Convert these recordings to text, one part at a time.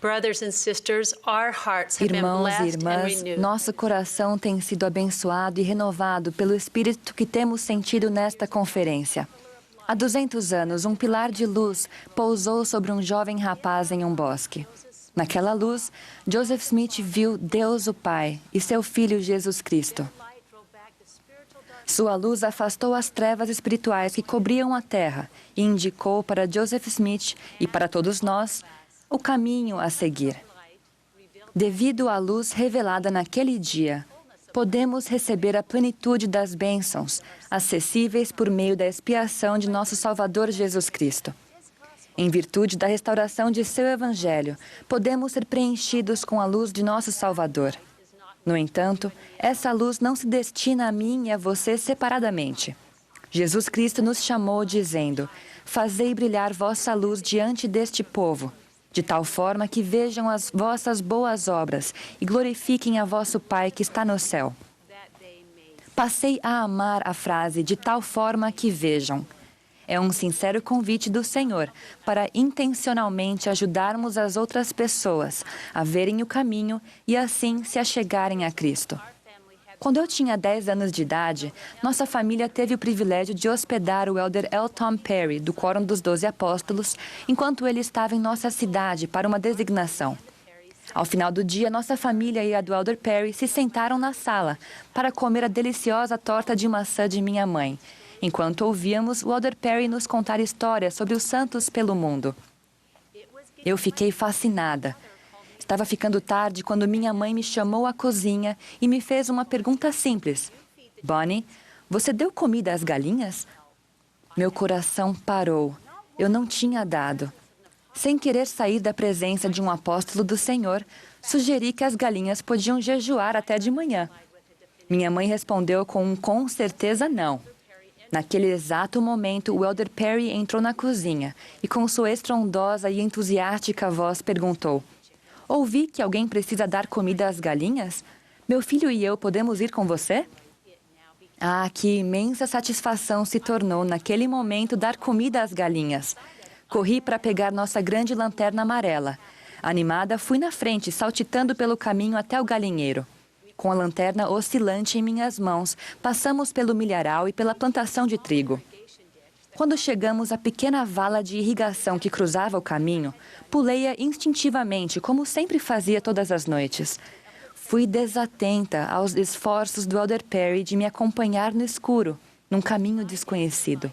Brothers and sisters, our hearts have been Irmãos e blessed and irmãs, renewed. nosso coração tem sido abençoado e renovado pelo Espírito que temos sentido nesta conferência. Há 200 anos, um pilar de luz pousou sobre um jovem rapaz em um bosque. Naquela luz, Joseph Smith viu Deus o Pai e seu Filho Jesus Cristo. Sua luz afastou as trevas espirituais que cobriam a terra e indicou para Joseph Smith e para todos nós o caminho a seguir. Devido à luz revelada naquele dia, podemos receber a plenitude das bênçãos, acessíveis por meio da expiação de nosso Salvador Jesus Cristo. Em virtude da restauração de seu Evangelho, podemos ser preenchidos com a luz de nosso Salvador. No entanto, essa luz não se destina a mim e a você separadamente. Jesus Cristo nos chamou dizendo: "Fazei brilhar vossa luz diante deste povo, de tal forma que vejam as vossas boas obras e glorifiquem a vosso Pai que está no céu." Passei a amar a frase "de tal forma que vejam." É um sincero convite do Senhor para intencionalmente ajudarmos as outras pessoas a verem o caminho e assim se achegarem a Cristo. Quando eu tinha 10 anos de idade, nossa família teve o privilégio de hospedar o elder L. Tom Perry, do Quórum dos 12 Apóstolos, enquanto ele estava em nossa cidade para uma designação. Ao final do dia, nossa família e a do elder Perry se sentaram na sala para comer a deliciosa torta de maçã de minha mãe, enquanto ouvíamos o elder Perry nos contar histórias sobre os santos pelo mundo. Eu fiquei fascinada. Estava ficando tarde quando minha mãe me chamou à cozinha e me fez uma pergunta simples. "Bonnie, você deu comida às galinhas?" Meu coração parou. Eu não tinha dado. Sem querer sair da presença de um apóstolo do Senhor, sugeri que as galinhas podiam jejuar até de manhã. Minha mãe respondeu com certeza não. Naquele exato momento, o elder Perry entrou na cozinha e, com sua estrondosa e entusiástica voz, perguntou: "Ouvi que alguém precisa dar comida às galinhas? Meu filho e eu podemos ir com você?" Ah, que imensa satisfação se tornou naquele momento dar comida às galinhas. Corri para pegar nossa grande lanterna amarela. Animada, fui na frente, saltitando pelo caminho até o galinheiro. Com a lanterna oscilante em minhas mãos, passamos pelo milharal e pela plantação de trigo. Quando chegamos à pequena vala de irrigação que cruzava o caminho, pulei-a instintivamente, como sempre fazia todas as noites. Fui desatenta aos esforços do elder Perry de me acompanhar no escuro, num caminho desconhecido.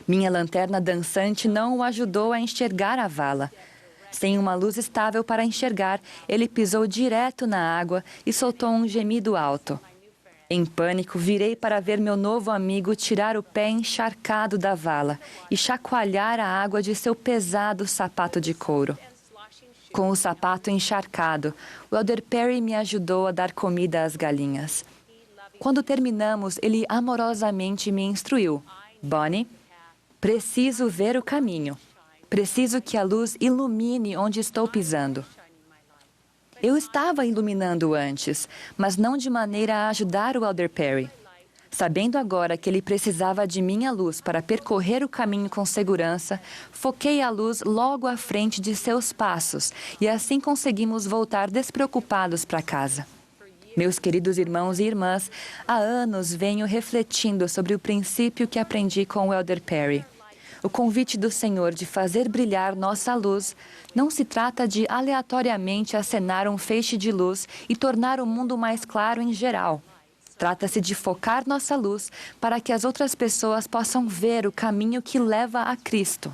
Minha lanterna dançante não o ajudou a enxergar a vala. Sem uma luz estável para enxergar, ele pisou direto na água e soltou um gemido alto. Em pânico, virei para ver meu novo amigo tirar o pé encharcado da vala e chacoalhar a água de seu pesado sapato de couro. Com o sapato encharcado, o elder Perry me ajudou a dar comida às galinhas. Quando terminamos, ele amorosamente me instruiu: "Bonnie, preciso ver o caminho. Preciso que a luz ilumine onde estou pisando." Eu estava iluminando antes, mas não de maneira a ajudar o elder Perry. Sabendo agora que ele precisava de minha luz para percorrer o caminho com segurança, foquei a luz logo à frente de seus passos e assim conseguimos voltar despreocupados para casa. Meus queridos irmãos e irmãs, há anos venho refletindo sobre o princípio que aprendi com o elder Perry. O convite do Senhor de fazer brilhar nossa luz não se trata de aleatoriamente acenar um feixe de luz e tornar o mundo mais claro em geral. Trata-se de focar nossa luz para que as outras pessoas possam ver o caminho que leva a Cristo.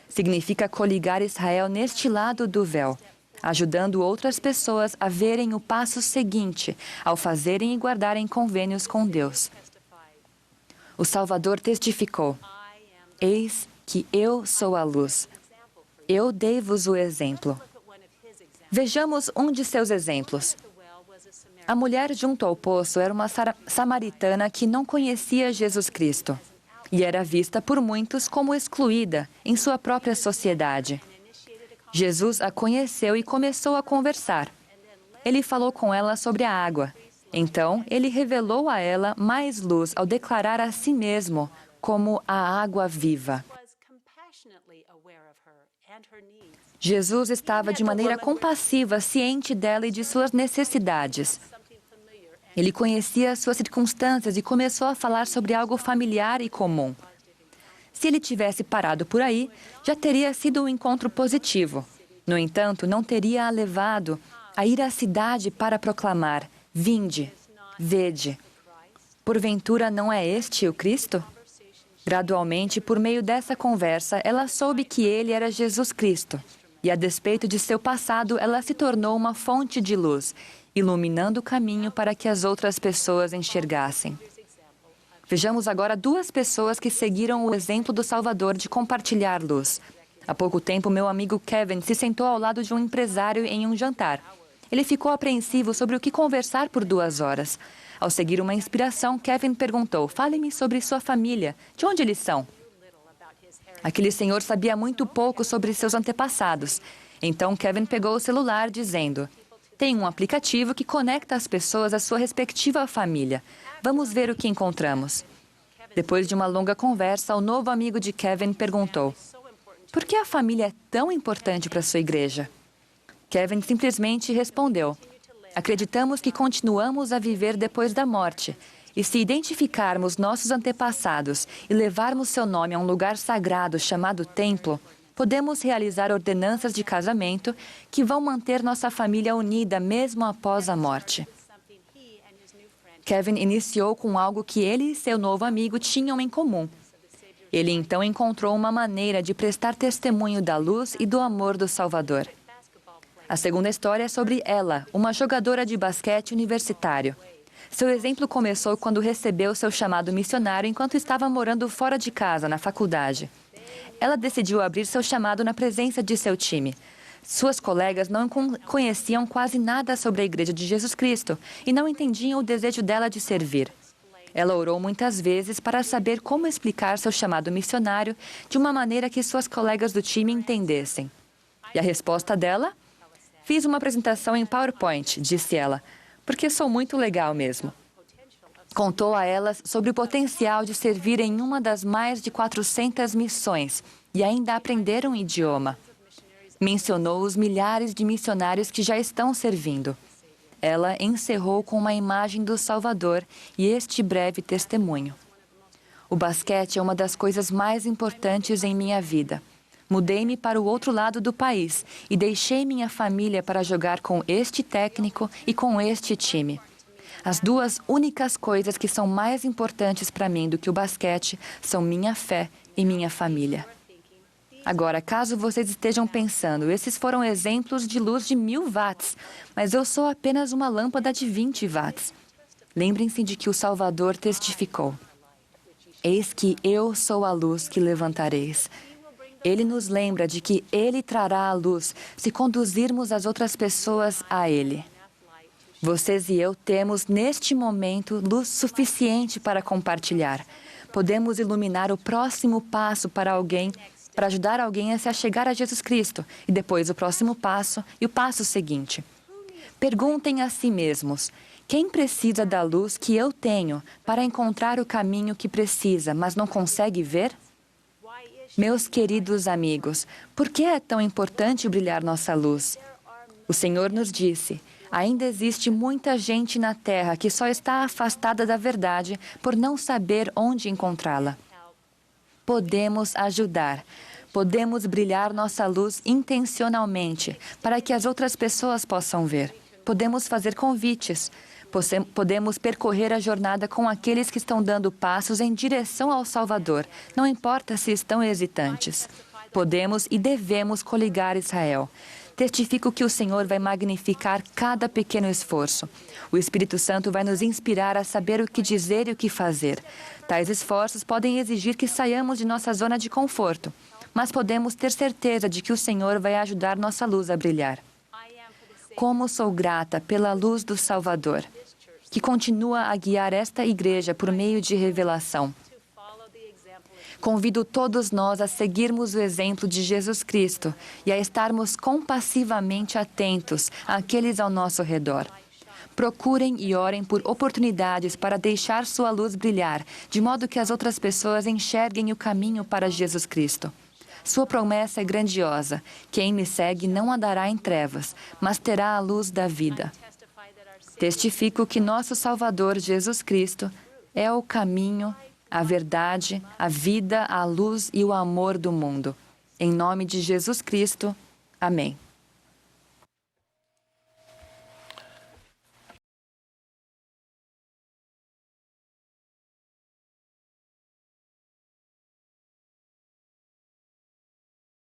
Significa coligar Israel neste lado do véu, ajudando outras pessoas a verem o passo seguinte ao fazerem e guardarem convênios com Deus. O Salvador testificou: "Eis que eu sou a luz. Eu dei-vos o exemplo." Vejamos um de seus exemplos. A mulher junto ao poço era uma samaritana que não conhecia Jesus Cristo e era vista por muitos como excluída em sua própria sociedade. Jesus a conheceu e começou a conversar. Ele falou com ela sobre a água. Então, ele revelou a ela mais luz ao declarar a si mesmo como a água viva. Jesus estava de maneira compassiva, ciente dela e de suas necessidades. Ele conhecia suas circunstâncias e começou a falar sobre algo familiar e comum. Se ele tivesse parado por aí, já teria sido um encontro positivo. No entanto, não teria a levado a ir à cidade para proclamar: vinde, vede. Porventura não é este o Cristo? Gradualmente, por meio dessa conversa, ela soube que ele era Jesus Cristo. E a despeito de seu passado, ela se tornou uma fonte de luz, iluminando o caminho para que as outras pessoas enxergassem. Vejamos agora duas pessoas que seguiram o exemplo do Salvador de compartilhar luz. Há pouco tempo, meu amigo Kevin se sentou ao lado de um empresário em um jantar. Ele ficou apreensivo sobre o que conversar por 2 horas. Ao seguir uma inspiração, Kevin perguntou: fale-me sobre sua família. De onde eles são? Aquele senhor sabia muito pouco sobre seus antepassados. Então, Kevin pegou o celular, dizendo: tem um aplicativo que conecta as pessoas à sua respectiva família. Vamos ver o que encontramos. Depois de uma longa conversa, o novo amigo de Kevin perguntou: por que a família é tão importante para a sua igreja? Kevin simplesmente respondeu: acreditamos que continuamos a viver depois da morte. E se identificarmos nossos antepassados e levarmos seu nome a um lugar sagrado chamado templo, podemos realizar ordenanças de casamento que vão manter nossa família unida mesmo após a morte. Kevin iniciou com algo que ele e seu novo amigo tinham em comum. Ele então encontrou uma maneira de prestar testemunho da luz e do amor do Salvador. A segunda história é sobre Ella, uma jogadora de basquete universitário. Seu exemplo começou quando recebeu seu chamado missionário enquanto estava morando fora de casa, na faculdade. Ela decidiu abrir seu chamado na presença de seu time. Suas colegas não conheciam quase nada sobre a Igreja de Jesus Cristo e não entendiam o desejo dela de servir. Ela orou muitas vezes para saber como explicar seu chamado missionário de uma maneira que suas colegas do time entendessem. E a resposta dela? Fiz uma apresentação em PowerPoint, disse ela, porque sou muito legal mesmo. Contou a elas sobre o potencial de servir em uma das mais de 400 missões e ainda aprender um idioma. Mencionou os milhares de missionários que já estão servindo. Ela encerrou com uma imagem do Salvador e este breve testemunho. O basquete é uma das coisas mais importantes em minha vida. Mudei-me para o outro lado do país e deixei minha família para jogar com este técnico e com este time. As duas únicas coisas que são mais importantes para mim do que o basquete são minha fé e minha família. Agora, caso vocês estejam pensando, esses foram exemplos de luz de 1000 watts, mas eu sou apenas uma lâmpada de 20 watts. Lembrem-se de que o Salvador testificou: eis que eu sou a luz que levantareis. Ele nos lembra de que Ele trará a luz se conduzirmos as outras pessoas a Ele. Vocês e eu temos, neste momento, luz suficiente para compartilhar. Podemos iluminar o próximo passo para alguém, para ajudar alguém a se achegar a Jesus Cristo, e depois o próximo passo e o passo seguinte. Perguntem a si mesmos: quem precisa da luz que eu tenho para encontrar o caminho que precisa, mas não consegue ver? Meus queridos amigos, por que é tão importante brilhar nossa luz? O Senhor nos disse: ainda existe muita gente na Terra que só está afastada da verdade por não saber onde encontrá-la. Podemos ajudar. Podemos brilhar nossa luz intencionalmente para que as outras pessoas possam ver. Podemos fazer convites. Podemos percorrer a jornada com aqueles que estão dando passos em direção ao Salvador, não importa se estão hesitantes. Podemos e devemos coligar Israel. Testifico que o Senhor vai magnificar cada pequeno esforço. O Espírito Santo vai nos inspirar a saber o que dizer e o que fazer. Tais esforços podem exigir que saiamos de nossa zona de conforto, mas podemos ter certeza de que o Senhor vai ajudar nossa luz a brilhar. Como sou grata pela luz do Salvador, que continua a guiar esta igreja por meio de revelação. Convido todos nós a seguirmos o exemplo de Jesus Cristo e a estarmos compassivamente atentos àqueles ao nosso redor. Procurem e orem por oportunidades para deixar sua luz brilhar, de modo que as outras pessoas enxerguem o caminho para Jesus Cristo. Sua promessa é grandiosa. Quem me segue não andará em trevas, mas terá a luz da vida. Testifico que nosso Salvador Jesus Cristo é o caminho, a verdade, a vida, a luz e o amor do mundo. Em nome de Jesus Cristo. Amém.